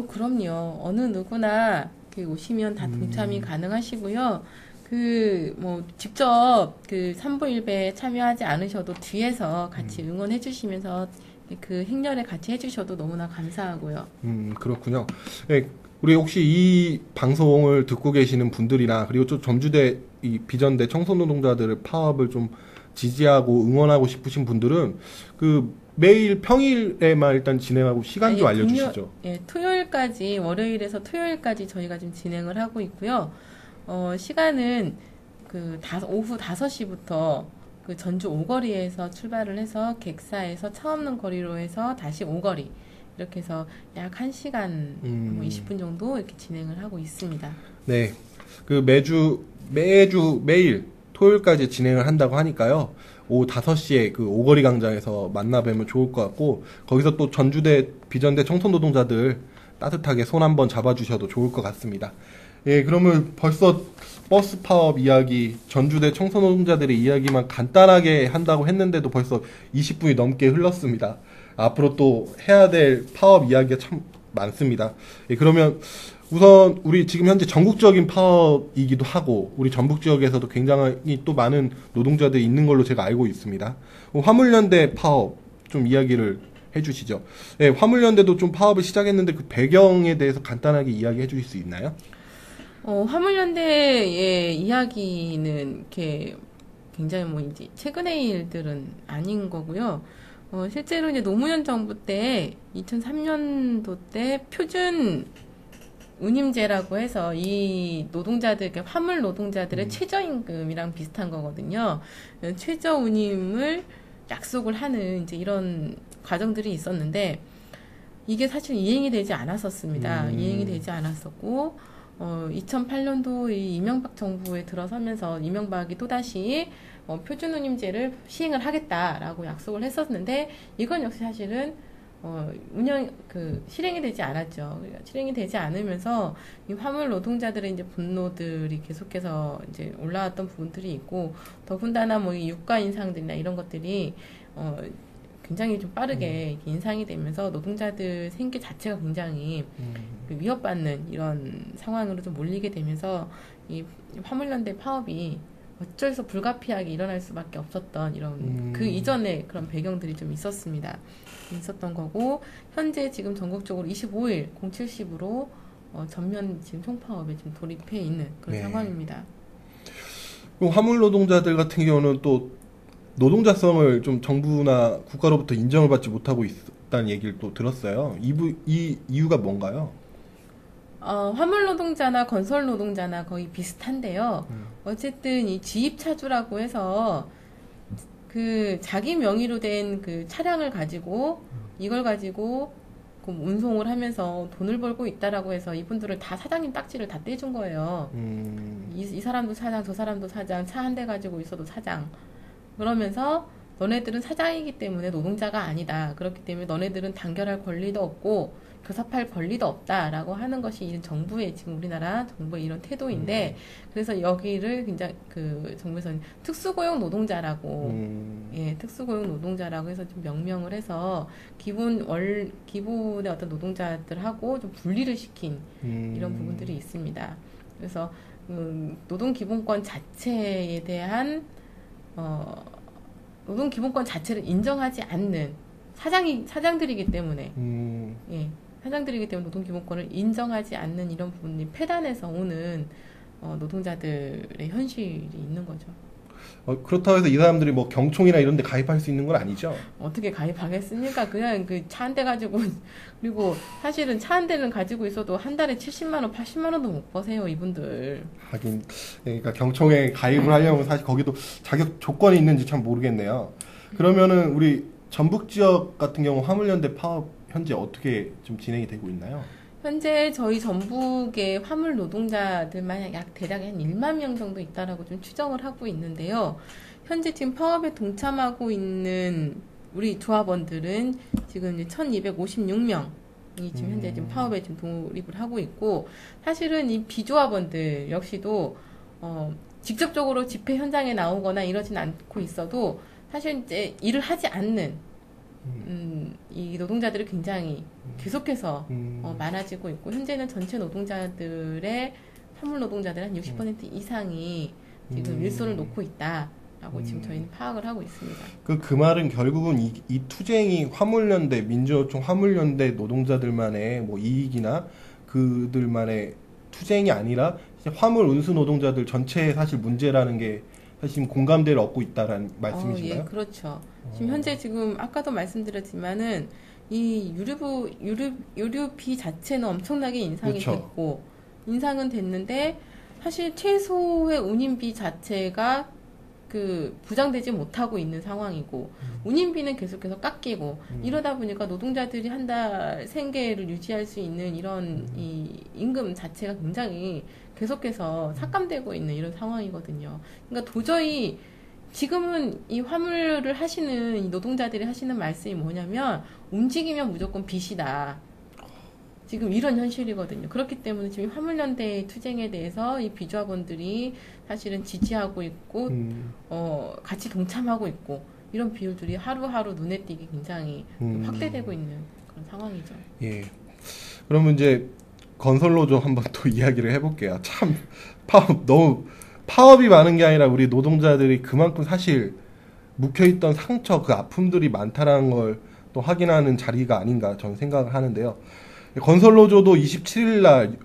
그럼요. 어느 누구나 오시면 다 동참이 가능하시고요. 직접 삼부일배에 참여하지 않으셔도 뒤에서 같이 응원해 주시면서 그 행렬에 같이 해주셔도 너무나 감사하고요. 그렇군요. 네, 우리 혹시 이 방송을 듣고 계시는 분들이나 그리고 좀 전주대 이 비전대 청소노동자들의 파업을 좀 지지하고 응원하고 싶으신 분들은 매일 평일에만 일단 진행하고 시간 좀 알려주시죠. 토요일까지 월요일에서 토요일까지 저희가 좀 진행을 하고 있고요. 시간은 오후 5시부터 전주 오거리에서 출발을 해서 객사에서 차 없는 거리로 해서 다시 오거리 이렇게 해서 약 1시간 20분 정도 이렇게 진행을 하고 있습니다. 네. 그 매일 토요일까지 진행을 한다고 하니까요. 오후 5시에 그 오거리 광장에서 만나 뵈면 좋을 것 같고, 거기서 또 전주대 비전대 청소 노동자들 따뜻하게 손 한번 잡아주셔도 좋을 것 같습니다. 예, 그러면 벌써 버스 파업 이야기, 전주대 청소 노동자들의 이야기만 간단하게 한다고 했는데도 벌써 20분이 넘게 흘렀습니다. 앞으로 또 해야 될 파업 이야기가 참 많습니다. 예, 그러면 우선 우리 지금 현재 전국적인 파업이기도 하고 우리 전북 지역에서도 굉장히 또 많은 노동자들이 있는 걸로 제가 알고 있습니다. 화물연대 파업 좀 이야기를 해주시죠. 네, 화물연대도 좀 파업을 시작했는데 그 배경에 대해서 간단하게 이야기해 주실 수 있나요? 화물연대의 이야기는 이렇게 굉장히 뭐 이제 최근의 일들은 아닌 거고요. 실제로 이제 노무현 정부 때 2003년도 때 표준 운임제라고 해서 이 노동자들, 화물 노동자들의 최저임금이랑 비슷한 거거든요. 최저운임을 약속을 하는 이제 이런 과정들이 있었는데 이게 사실 이행이 되지 않았었습니다. 이행이 되지 않았었고 2008년도 이 이명박 정부에 들어서면서 이명박이 또다시 표준운임제를 시행을 하겠다라고 약속을 했었는데 이건 역시 사실은 실행이 되지 않았죠. 그러니까 실행이 되지 않으면서 이 화물 노동자들의 이제 분노들이 계속해서 이제 올라왔던 부분들이 있고, 더군다나 뭐 이 유가 인상들이나 이런 것들이, 굉장히 좀 빠르게 인상이 되면서 노동자들 생계 자체가 굉장히 위협받는 이런 상황으로 좀 몰리게 되면서 이 화물연대 파업이 어쩔 수 불가피하게 일어날 수밖에 없었던 이런 그 이전에 그런 배경들이 좀 있었던 거고, 현재 지금 전국적으로 25일 0710으로 전면 지금 총파업에 지금 돌입해 있는 그런 상황입니다. 화물 노동자들 같은 경우는 또 노동자성을 좀 정부나 국가로부터 인정을 받지 못하고 있다는 얘기를 또 들었어요. 이 이유가 뭔가요? 화물 노동자나 건설 노동자나 거의 비슷한데요. 어쨌든 이 지입차주라고 해서 그 자기 명의로 된 그 차량을 가지고 이걸 가지고 그 운송을 하면서 돈을 벌고 있다라고 해서 이분들을 다 사장님 딱지를 다 떼준 거예요. 이 사람도 사장, 저 사람도 사장, 차 한 대 가지고 있어도 사장. 그러면서 너네들은 사장이기 때문에 노동자가 아니다. 그렇기 때문에 너네들은 단결할 권리도 없고 교섭할 권리도 없다라고 하는 것이 이 정부의 지금 우리나라 정부의 이런 태도인데, 그래서 여기를 굉장히 그 정부에서는 특수고용 노동자라고 특수고용 노동자라고 해서 좀 명명을 해서 기본의 어떤 노동자들하고 좀 분리를 시킨 이런 부분들이 있습니다. 그래서 노동기본권 자체에 대한 노동기본권 자체를 인정하지 않는 사장들이기 때문에 사장들이기 때문에 노동기본권을 인정하지 않는 이런 부분이 폐단에서 오는 노동자들의 현실이 있는 거죠. 그렇다고 해서 이 사람들이 뭐 경총이나 이런 데 가입할 수 있는 건 아니죠? 어떻게 가입하겠습니까? 그냥 그 차 한 대 가지고, 그리고 사실은 차 한 대는 가지고 있어도 한 달에 70만 원, 80만 원도 못 버세요, 이분들. 하긴, 그러니까 경총에 가입을 하려면 사실 거기도 자격 조건이 있는지 참 모르겠네요. 그러면은 우리 전북 지역 같은 경우 화물연대 파업 현재 어떻게 좀 진행이 되고 있나요? 현재 저희 전북의 화물 노동자들만 대략 한 1만 명 정도 있다라고 좀 추정을 하고 있는데요. 현재 지금 파업에 동참하고 있는 우리 조합원들은 지금 1,256명이 지금 현재 지금 파업에 좀 돌입을 하고 있고, 사실은 이 비조합원들 역시도 직접적으로 집회 현장에 나오거나 이러진 않고 있어도 사실 이제 일을 하지 않는 이 노동자들이 굉장히 계속해서 많아지고 있고, 현재는 전체 노동자들의 화물 노동자들의 한 60% 이상이 지금 일손을 놓고 있다라고 지금 저희는 파악을 하고 있습니다. 그 말은 결국은 이 투쟁이 화물연대, 민주노총 화물연대 노동자들만의 뭐 이익이나 그들만의 투쟁이 아니라 화물 운수 노동자들 전체의 사실 문제라는 게 사실 공감대를 얻고 있다라는 말씀이신가요? 예, 그렇죠. 지금 현재 지금 아까도 말씀드렸지만은 이 유류비 자체는 엄청나게 인상이 그렇죠. 됐고, 인상은 됐는데 사실 최소의 운임비 자체가 부장되지 못하고 있는 상황이고 운임비는 계속해서 깎이고 이러다 보니까 노동자들이 한 달 생계를 유지할 수 있는 이런 이 임금 자체가 굉장히 계속해서 삭감되고 있는 이런 상황이거든요. 그러니까 도저히 지금은 이 화물을 하시는 이 노동자들이 하시는 말씀이 뭐냐면 움직이면 무조건 빚이다. 지금 이런 현실이거든요. 그렇기 때문에 지금 화물연대 투쟁에 대해서 이 비조합원들이 사실은 지지하고 있고, 같이 동참하고 있고, 이런 비율들이 하루하루 눈에 띄게 굉장히 확대되고 있는 그런 상황이죠. 예. 그러면 이제 건설노조 한번 또 이야기를 해볼게요. 참, 너무 파업이 많은 게 아니라 우리 노동자들이 그만큼 사실 묵혀있던 상처, 그 아픔들이 많다라는 걸 또 확인하는 자리가 아닌가 저는 생각을 하는데요. 건설노조도 27일날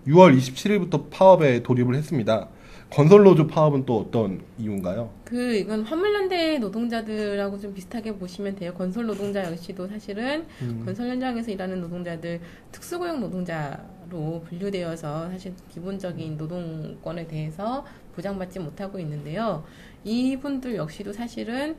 6월 27일부터 파업에 돌입을 했습니다. 건설노조 파업은 또 어떤 이유인가요? 이건 화물연대 노동자들하고 좀 비슷하게 보시면 돼요. 건설 노동자 역시도 사실은 건설 현장에서 일하는 노동자들 특수고용 노동자로 분류되어서 사실 기본적인 노동권에 대해서 보장받지 못하고 있는데요. 이분들 역시도 사실은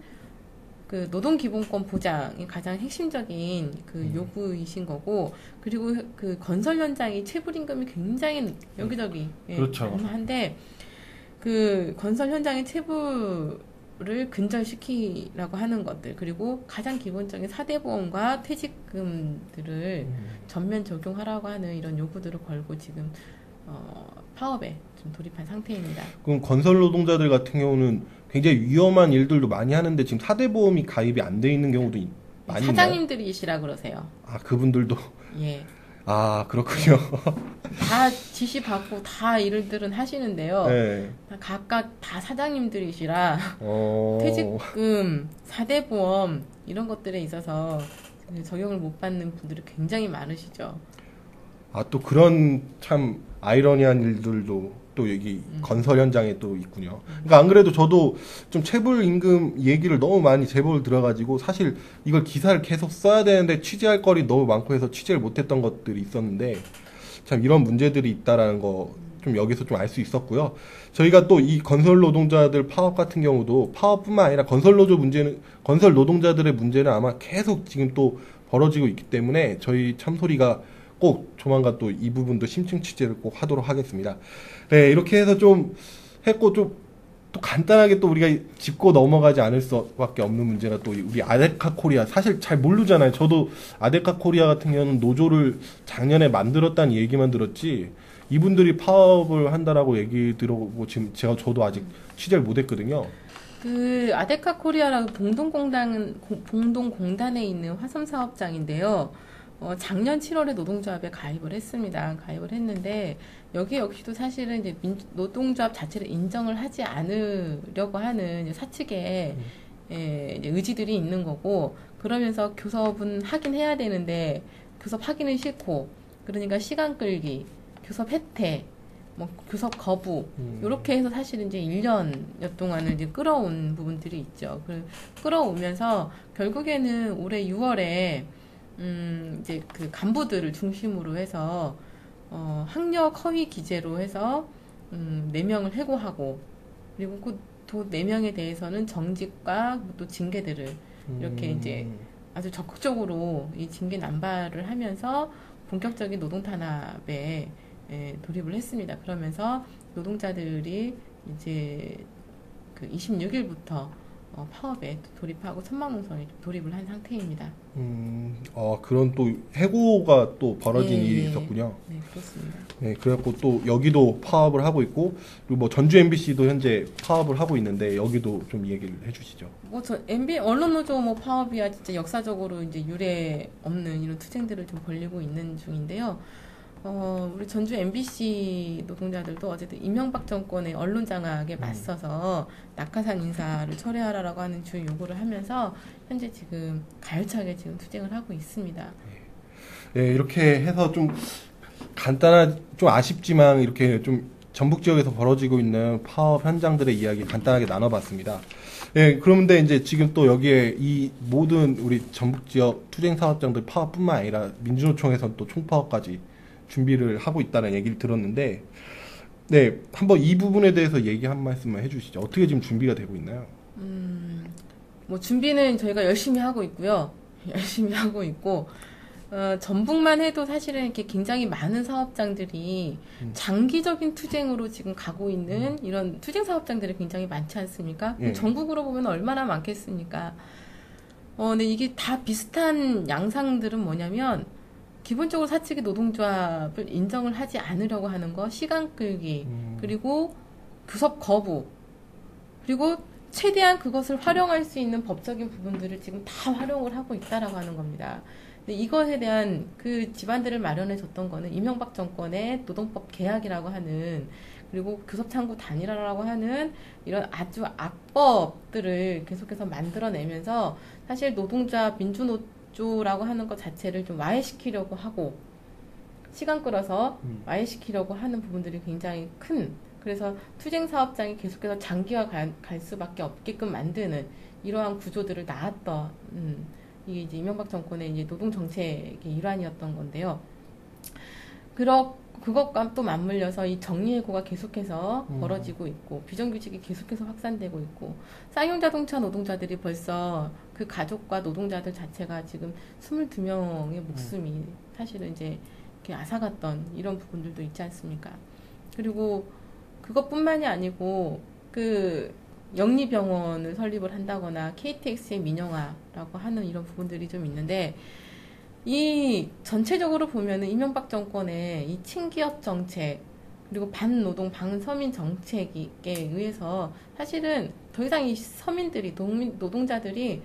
노동기본권 보장이 가장 핵심적인 요구이신 거고, 그리고 건설 현장이 체불임금이 굉장히 여기저기 그렇죠. 한데, 건설 현장의 체불을 근절시키라고 하는 것들, 그리고 가장 기본적인 사대보험과 퇴직금들을 전면 적용하라고 하는 이런 요구들을 걸고 지금, 파업에 좀 돌입한 상태입니다. 그럼 건설 노동자들 같은 경우는 굉장히 위험한 일들도 많이 하는데 지금 사대보험이 가입이 안 돼 있는 경우도 많이 있나요? 사장님들이시라 그러세요. 아, 그분들도? 예. 아, 그렇군요. 다 지시 받고 다 일들은 하시는데요. 네. 각각 다 사장님들이시라 퇴직금, 사대보험 이런 것들에 있어서 적용을 못 받는 분들이 굉장히 많으시죠. 아, 또 그런 참 아이러니한 일들도 또 여기 건설 현장에 또 있군요. 그러니까 안 그래도 저도 좀 체불 임금 얘기를 너무 많이 제보를 들어가지고 사실 이걸 기사를 계속 써야 되는데 취재할 거리 너무 많고 해서 취재를 못했던 것들이 있었는데 참 이런 문제들이 있다라는 거 좀 여기서 좀 알 수 있었고요. 저희가 또 이 건설 노동자들 파업 같은 경우도 파업뿐만 아니라 건설 노동자들의 문제는 아마 계속 지금 또 벌어지고 있기 때문에 저희 참소리가 꼭 조만간 또 이 부분도 심층 취재를 꼭 하도록 하겠습니다. 네, 이렇게 해서 좀 했고 좀 또 간단하게 또 우리가 짚고 넘어가지 않을 수밖에 없는 문제가 또 우리 아데카 코리아, 사실 잘 모르잖아요. 저도 아데카 코리아 같은 경우는 노조를 작년에 만들었다는 얘기만 들었지 이분들이 파업을 한다라고 얘기 들어보고 지금 저도 아직 취재를 못했거든요. 아데카 코리아라고 봉동공단에 있는 화섬 사업장인데요. 작년 7월에 노동조합에 가입을 했습니다. 가입을 했는데 여기 역시도 사실은 이제 노동조합 자체를 인정을 하지 않으려고 하는 사측의 이제 의지들이 있는 거고, 그러면서 교섭은 하긴 해야 되는데 교섭 하기는 싫고, 그러니까 시간 끌기, 교섭 혜택, 뭐 교섭 거부 이렇게 해서 사실은 이제 1년여 동안을 이제 끌어온 부분들이 있죠. 끌어오면서 결국에는 올해 6월에 이제 간부들을 중심으로 해서 학력 허위 기재로 해서 4명을 해고하고, 그리고 그 4명에 대해서는 정직과 또 징계들을 이렇게 이제 아주 적극적으로 이 징계 남발을 하면서 본격적인 노동 탄압에 돌입을 했습니다. 그러면서 노동자들이 이제 26일부터 파업에 돌입하고 천막농성에 돌입을 한 상태입니다. 그런 또 해고가 또 벌어진 일이 있었군요. 네, 그렇습니다. 네, 그래갖고 또 여기도 파업을 하고 있고, 그리고 뭐 전주 MBC도 현재 파업을 하고 있는데 여기도 좀 얘기를 해주시죠. 언론노조 파업이야 진짜 역사적으로 이제 유례 없는 이런 투쟁들을 좀 벌리고 있는 중인데요. 우리 전주 MBC 노동자들도 어쨌든 이명박 정권의 언론 장악에 맞서서 낙하산 인사를 철회하라라고 하는 주 요구를 하면서 현재 지금 가열차게 지금 투쟁을 하고 있습니다. 네, 이렇게 해서 좀 좀 아쉽지만 이렇게 좀 전북 지역에서 벌어지고 있는 파업 현장들의 이야기 간단하게 나눠봤습니다. 네, 그런데 이제 지금 또 여기에 이 모든 우리 전북 지역 투쟁 사업장들 파업뿐만 아니라 민주노총에서는 또 총파업까지 준비를 하고 있다는 얘기를 들었는데, 네, 한번 이 부분에 대해서 얘기 한 말씀만 해주시죠. 어떻게 지금 준비가 되고 있나요? 뭐 준비는 저희가 열심히 하고 있고요. 열심히 하고 있고 전북만 해도 사실은 이렇게 굉장히 많은 사업장들이 장기적인 투쟁으로 지금 가고 있는 이런 투쟁 사업장들이 굉장히 많지 않습니까? 예. 전국으로 보면 얼마나 많겠습니까? 근데 이게 다 비슷한 양상들은 뭐냐면 기본적으로 사측의 노동조합을 인정을 하지 않으려고 하는 거, 시간 끌기, 그리고 교섭 거부, 그리고 최대한 그것을 활용할 수 있는 법적인 부분들을 지금 다 활용을 하고 있다라고 하는 겁니다. 근데 이것에 대한 그 집안들을 마련해 줬던 거는 이명박 정권의 노동법 개혁이라고 하는, 그리고 교섭창구 단일화라고 하는 이런 아주 악법들을 계속해서 만들어내면서 사실 노동자 민주노조라고 하는 것 자체를 좀 와해시키려고 하고 시간 끌어서 와해시키려고 하는 부분들이 굉장히 큰, 그래서 투쟁 사업장이 계속해서 장기화 갈 수밖에 없게끔 만드는 이러한 구조들을 낳았던 이게 이제 이명박 정권의 이제 노동 정책의 일환이었던 건데요. 그것과 또 맞물려서 이 정리해고가 계속해서 벌어지고 있고 비정규직이 계속해서 확산되고 있고 쌍용자동차 노동자들이 벌써 그 가족과 노동자들 자체가 지금 22명의 목숨이 사실은 이제 이렇게 앗아갔던 이런 부분들도 있지 않습니까? 그리고 그것뿐만이 아니고 그 영리병원을 설립을 한다거나 KTX의 민영화라고 하는 이런 부분들이 좀 있는데 이 전체적으로 보면은 이명박 정권의 이 친기업 정책 그리고 반노동 반서민 정책에 의해서 사실은 더 이상 이 서민들이 노동자들이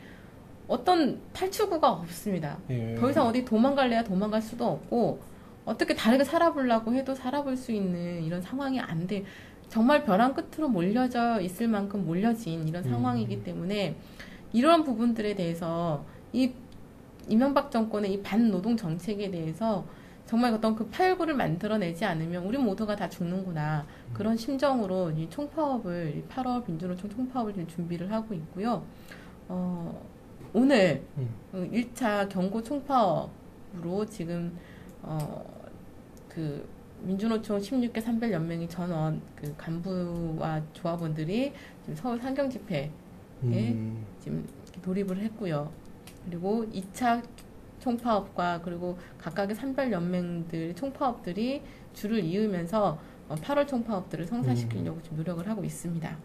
어떤 탈출구가 없습니다. 예. 더 이상 어디 도망갈래야 도망갈 수도 없고 어떻게 다르게 살아보려고 해도 살아볼 수 있는 이런 상황이 안 돼. 정말 벼랑 끝으로 몰려져 있을 만큼 몰려진 이런 상황이기 때문에 이런 부분들에 대해서 이 이명박 정권의 이 반노동 정책에 대해서 정말 어떤 그 파열구를 만들어내지 않으면 우리 모두가 다 죽는구나. 그런 심정으로 이 총파업을 8월 민주노총 총파업을 지금 준비를 하고 있고요. 오늘 1차 경고 총파업으로 지금 그 민주노총 16개 산별연맹의 전원 그 간부와 조합원들이 지금 서울 상경 집회에 지금 돌입을 했고요. 그리고 2차 총파업과 그리고 각각의 산별연맹들 총파업들이 줄을 이으면서 8월 총파업들을 성사시키려고 지금 노력을 하고 있습니다.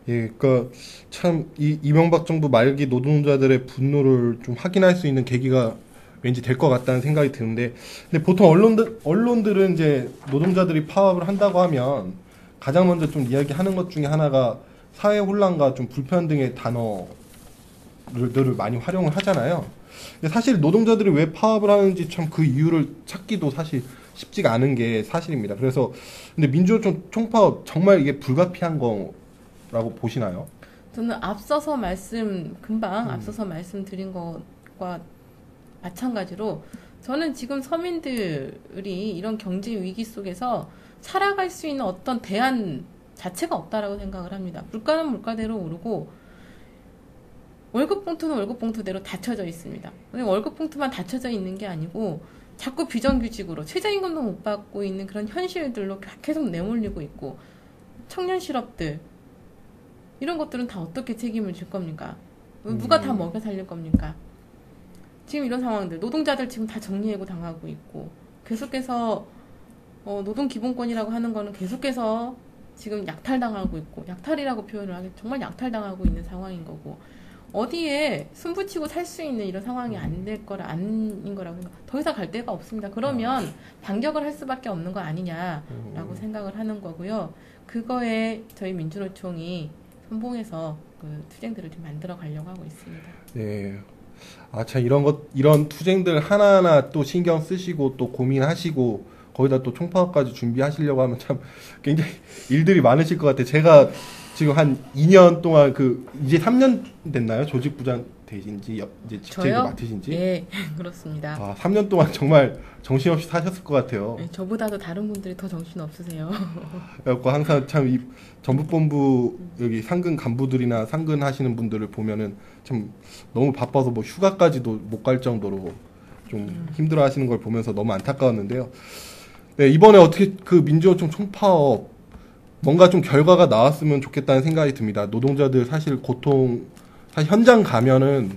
예, 그러니까 참 이 이명박 정부 말기 노동자들의 분노를 좀 확인할 수 있는 계기가 왠지 될 것 같다는 생각이 드는데, 근데 보통 언론들은 이제 노동자들이 파업을 한다고 하면 가장 먼저 좀 이야기하는 것 중에 하나가 사회 혼란과 좀 불편 등의 단어들을 많이 활용을 하잖아요. 근데 사실 노동자들이 왜 파업을 하는지 참 그 이유를 찾기도 사실 쉽지가 않은 게 사실입니다. 그래서 근데 민주노총 총파업 정말 이게 불가피한 거라고 보시나요? 저는 금방 앞서서 말씀드린 것과 마찬가지로 저는 지금 서민들이 이런 경제 위기 속에서 살아갈 수 있는 어떤 대안 자체가 없다라고 생각을 합니다. 물가는 물가대로 오르고 월급 봉투는 월급 봉투대로 닫혀져 있습니다. 월급 봉투만 닫혀져 있는 게 아니고 자꾸 비정규직으로 최저임금도 못 받고 있는 그런 현실들로 계속 내몰리고 있고 청년 실업들 이런 것들은 다 어떻게 책임을 질 겁니까? 누가 다 먹여 살릴 겁니까? 지금 이런 상황들 노동자들 지금 다 정리해고 당하고 있고 계속해서 노동기본권이라고 하는 거는 계속해서 지금 약탈당하고 있고 약탈이라고 표현을 하기 정말 약탈당하고 있는 상황인 거고 어디에 숨붙이고 살 수 있는 이런 상황이 아닌 거라고 생각. 더 이상 갈 데가 없습니다. 그러면 반격을 할 수밖에 없는 거 아니냐라고 생각을 하는 거고요. 그거에 저희 민주노총이 선봉해서 그 투쟁들을 좀 만들어 가려고 하고 있습니다. 네. 아, 참 이런 투쟁들 하나하나 또 신경 쓰시고 또 고민하시고 거기다 또 총파업까지 준비하시려고 하면 참 굉장히 일들이 많으실 것 같아요. 제가 지금 한 2년 동안 이제 3년 됐나요? 조직부장 되신지 이제 직책을 맡으신지? 네, 그렇습니다. 아, 3년 동안 정말 정신없이 사셨을 것 같아요. 네, 저보다도 다른 분들이 더 정신 없으세요. 그래갖고 항상 참 이 전북본부 여기 상근 간부들이나 상근 하시는 분들을 보면은 참 너무 바빠서 뭐 휴가까지도 못 갈 정도로 좀 힘들어 하시는 걸 보면서 너무 안타까웠는데요. 네, 이번에 어떻게 그 민주노총 총파업 뭔가 좀 결과가 나왔으면 좋겠다는 생각이 듭니다. 노동자들 사실 사실 현장 가면은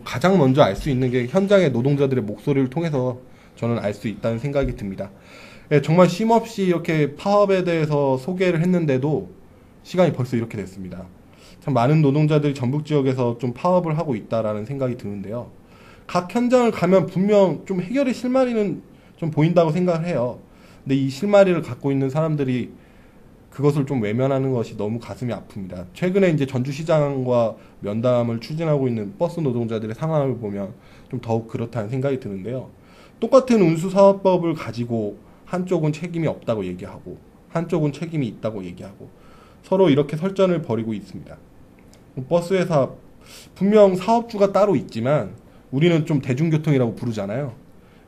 가장 먼저 알 수 있는 게 현장의 노동자들의 목소리를 통해서 저는 알 수 있다는 생각이 듭니다. 예, 정말 쉼없이 이렇게 파업에 대해서 소개를 했는데도 시간이 벌써 이렇게 됐습니다. 참 많은 노동자들이 전북 지역에서 좀 파업을 하고 있다라는 생각이 드는데요. 각 현장을 가면 분명 좀 해결의 실마리는 좀 보인다고 생각을 해요. 근데 이 실마리를 갖고 있는 사람들이 그것을 좀 외면하는 것이 너무 가슴이 아픕니다. 최근에 이제 전주시장과 면담을 추진하고 있는 버스 노동자들의 상황을 보면 좀 더욱 그렇다는 생각이 드는데요. 똑같은 운수사업법을 가지고 한쪽은 책임이 없다고 얘기하고 한쪽은 책임이 있다고 얘기하고 서로 이렇게 설전을 벌이고 있습니다. 버스 회사 분명 사업주가 따로 있지만 우리는 좀 대중교통이라고 부르잖아요.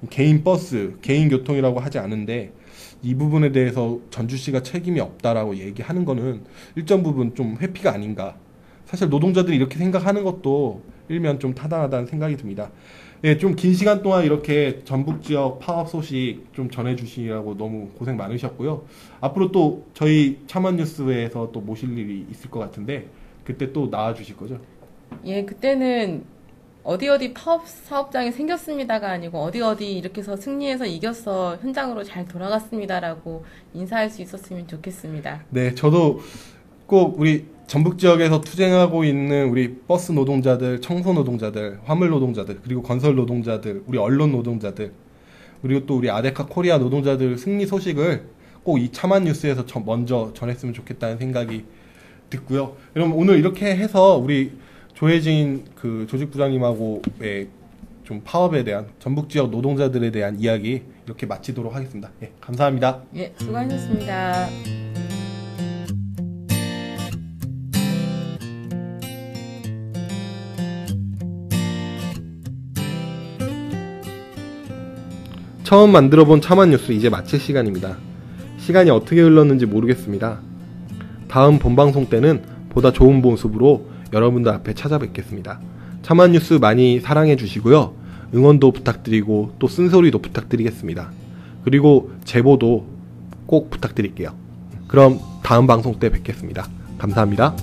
개인 버스, 개인 교통이라고 하지 않은데 이 부분에 대해서 전주시가 책임이 없다라고 얘기하는 거는 일정 부분 좀 회피가 아닌가. 사실 노동자들이 이렇게 생각하는 것도 일면 좀 타당하다는 생각이 듭니다. 예, 좀 긴 시간 동안 이렇게 전북 지역 파업 소식 좀 전해주시라고 너무 고생 많으셨고요. 앞으로 또 저희 참원뉴스에서 또 모실 일이 있을 것 같은데 그때 또 나와주실 거죠? 예, 그때는 어디 파업 사업장이 생겼습니다가 아니고 어디 이렇게 해서 승리해서 이겨서 현장으로 잘 돌아갔습니다라고 인사할 수 있었으면 좋겠습니다. 네, 저도 꼭 우리 전북 지역에서 투쟁하고 있는 우리 버스 노동자들, 청소 노동자들, 화물 노동자들, 그리고 건설 노동자들, 우리 언론 노동자들, 그리고 또 우리 아데카 코리아 노동자들 승리 소식을 꼭 이 참한 뉴스에서 먼저 전했으면 좋겠다는 생각이 듣고요. 그럼 오늘 이렇게 해서 우리 조혜진 그 조직부장님하고의 좀 파업에 대한 전북 지역 노동자들에 대한 이야기 이렇게 마치도록 하겠습니다. 예, 감사합니다. 예, 수고하셨습니다. 처음 만들어본 참한뉴스 이제 마칠 시간입니다. 시간이 어떻게 흘렀는지 모르겠습니다. 다음 본방송 때는 보다 좋은 모습으로 여러분들 앞에 찾아뵙겠습니다. 참한뉴스 많이 사랑해 주시고요. 응원도 부탁드리고 또 쓴소리도 부탁드리겠습니다. 그리고 제보도 꼭 부탁드릴게요. 그럼 다음 방송 때 뵙겠습니다. 감사합니다.